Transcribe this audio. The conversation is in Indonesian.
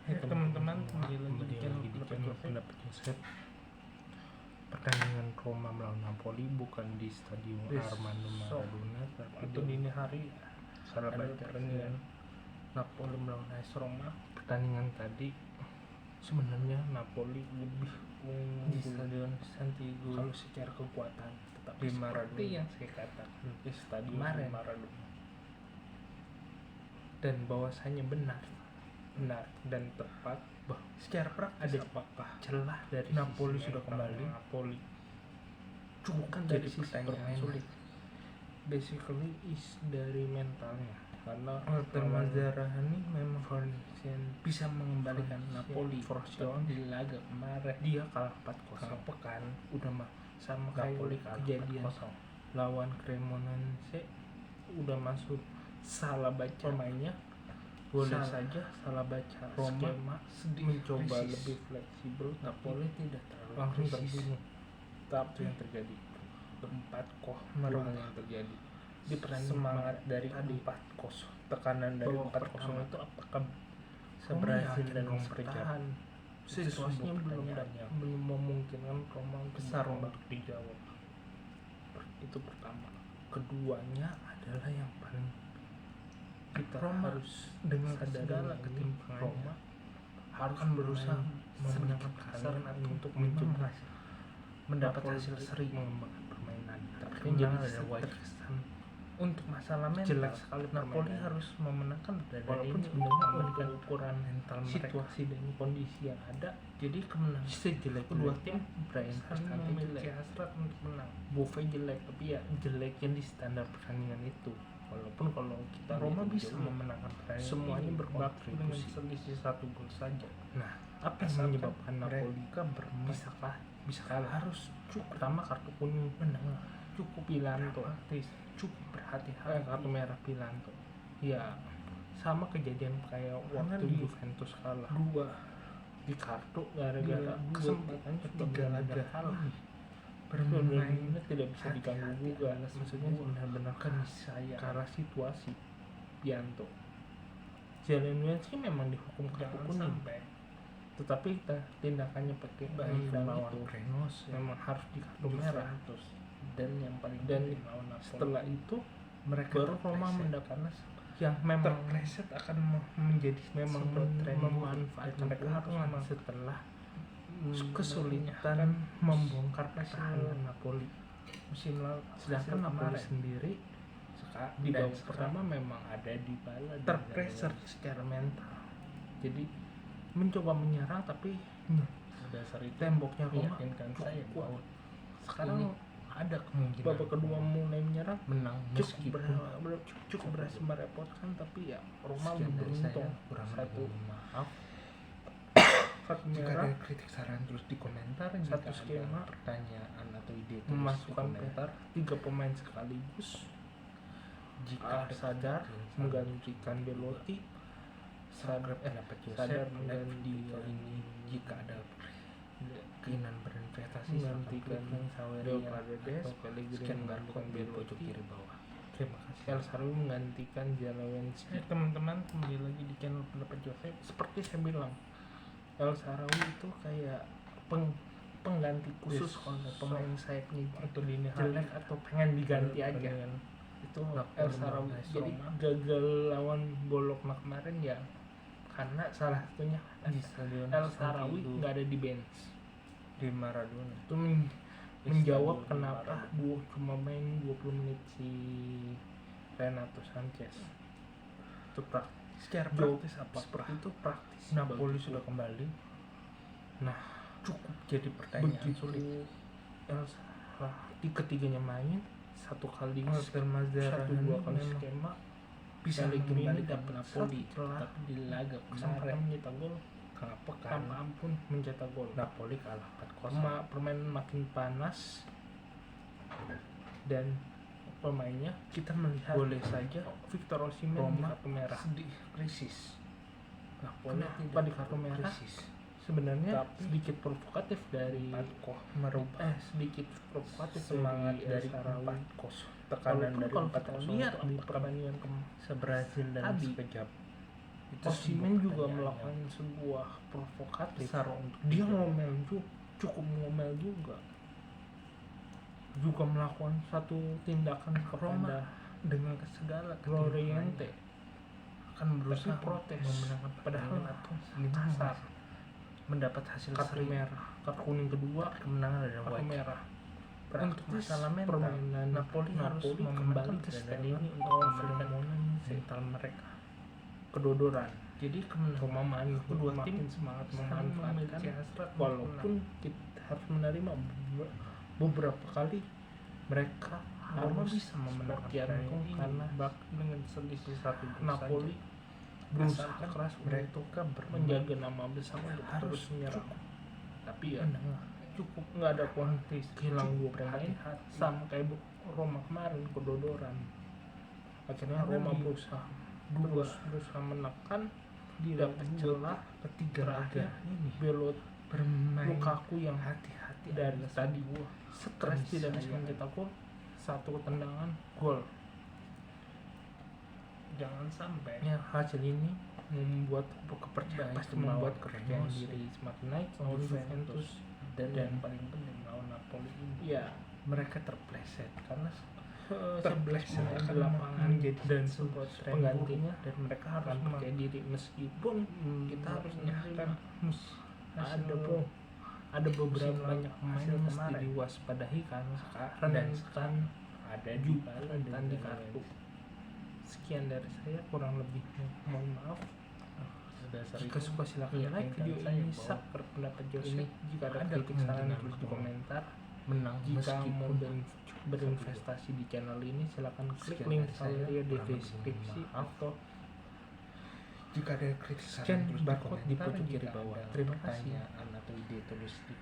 Teman-teman, kembali lagi di channel Pendapat Joseph. Pertandingan Roma melawan Napoli bukan di Stadion Armando Maradona, tapi di dini hari salah baca pertandingan Napoli melawan AS Roma. Pertandingan tadi sebenarnya Napoli lebih di Stadion Santiago kalau secara kekuatan, tetapi di Maradona yang saya katakan di Stadion Maradona, dan bahwasanya benar dan tepat bahwa secara praktis apakah celah dari Napoli sudah kembali. Napoli cukup kan jadi pertanyaan sulit. Basically is dari mentalnya, karena Mazzarani memang bisa mengembalikan Napoli di laga kemarin. Dia kalah 4-0 pekan udah sama kayak kejadian lawan Cremonese, udah masuk salah baca pemainnya. Boleh saja salah baca Roma mencoba lebih fleksibel, Napoli tidak terlalu langsung terbunuh. Tapi yang terjadi 4-0 merubah yang terjadi di pertandingan. Semangat dari 4-0, tekanan dari 4-0 itu apakah seberhasil dan berjalan? Situasinya belum memungkinkan Roma besar untuk dijawab. Itu pertama. Keduanya adalah yang paling kita Roma harus dengan segala ketimpangan Roma harus berusaha memenangkan persaingan untuk mencoba mendapat hasil seri mengembangkan permainan. Tapi jadi ada kesan untuk masalah mental jelek sekali. Napoli harus memenangkan, walaupun sebenarnya memberikan ukuran mental situasi dan kondisi yang ada. Jadi kemenangan sejelek kedua tim saling memiliki hasrat untuk menang. Buffet jelek, tapi ya jeleknya di standar pertandingan itu. Walaupun kalau kita Roma bisa memenangkan pertandingan, semuanya berkontribusi dengan selisih 1 gol saja. Nah, apa yang menyebabkan Napoli bisa kalah? Harus cukup pertama kartu kuning menang, cukup Pilanto, cukup berhati-hati kartu merah Pilanto. Ya, sama kejadian kayak waktu Juventus kalah 2 di kartu gara-gara kesempatan 3 laga kalah. Permainannya tidak bisa diganggu juga, maksudnya benar-benar kan saya karena situasi. Pianto Zelensky memang dihukum kartu kuning, tetapi tindakannya pakai melawan Renos memang harus di kartu merah. Dan yang paling setelah itu mereka baru Roma mendapatkan yang memang terpreset akan menjadi memang memanfaatkan keuntungan setelah kesulitan membongkar pertahanan Napoli musim lalu. Sedangkan Napoli sendiri di babak pertama memang ada di bala terpreser secara mental, jadi mencoba menyerang, tapi dasar itu temboknya Roma cukup kuat. Sekarang ada kemungkinan babak kedua mulai menyerang, menang cukup berhasil merepotkan, tapi ya Roma beruntung. Satu maaf jika ada kritik saran terus di komentar, satu skema pertanyaan atau ide memasukkan komentar 3 pemain sekaligus. Jika sadar menggantikan Belotti, sadar mengganti ini. Jika ada keinginan berinvestasi menggantikan Leo Paredes, Pellegrini menggantikan Belotti kiri bawah. Terima kasih. El Shaarawy menggantikan Zelensky. Teman-teman, kembali lagi di channel Pendapat Joseph. Seperti saya bilang, El Shaarawy itu kayak pengganti khusus kalau pemain sayapnya atau jelek atau pengen diganti aja. Itu El Shaarawy. Jadi gagal lawan Bologna kemarin ya karena salah satunya El Shaarawy nggak ada di bench di Maradona. Itu menjawab kenapa cuma main 20 menit si Renato Sanchez. Itu secara praktis apa seperti itu praktis. Napoli sudah kembali. Nah, cukup jadi pertanyaan sulit. Di ketiganya main 1 kali Mazzarani 2 kali skema bisa kembali dapat Napoli, tapi di laga kemarin mencetak gol tanpa ampun mencetak gol. Napoli kalah 4-0. Permainan makin panas dan pemainnya kita melihat boleh saja Victor Osimhen di kartu merah sedih krisis. Napoli tidak di kartu merah sebenarnya sedikit provokatif dari merubah sedikit provokatif semangat dari 4-0 tekanan dari 4-0 lihat di pertandingan seberhasil dan sekejap Osimhen juga melakukan sebuah provokatif. Dia ngomel cukup ngomel juga melakukan satu tindakan kepada dengan segala Loriente akan berusaha protes, padahal kasar, mendapat hasil kartu kuning kedua, kemenangan dan kartu merah. Untuk masalah permainan Napoli harus kembali ke stadion untuk membangun mental mereka. Kedodoran. Jadi kemenangan kedua tim semangat memanfaatkan hasrat, walaupun kita harus menerima beberapa kali mereka harus bisa memenangkan ini karena dengan selisih 1 Napoli berusaha keras mereka menjaga nama besar untuk terus menyerang. Tapi ya cukup nggak ada kuantitas, hilang 2 pemain sama kayak Roma kemarin, kedodoran. Akhirnya Roma berusaha menekan, dapat celah ketiga ini Belot bermain Lukaku yang hati-hati dari tadi stres tidak bisa mencetak gol, 1 tendangan gol. Jangan sampai ya hasil ini membuat kepercayaan diri semakin naik lawan Juventus dan paling penting lawan Napoli ini. Ya, mereka terpleset karena terpleset di lapangan dan sempat penggantinya, dan mereka harus pakai diri meskipun kita harus menyerahkan ada beberapa banyak pemain yang mesti diwaspadahi karena sekarang ada juga tanda kartu. Sekian dari saya, kurang lebihnya mohon maaf. Jika suka silakan like video ini, subscribe pendapat Jose. Jika ada kritik saran tulis di komentar. Jika mau berinvestasi di channel ini, silakan klik link saya di deskripsi atau jika ada kritik saran tulis di barcode di pojok kiri bawah. Terima kasih.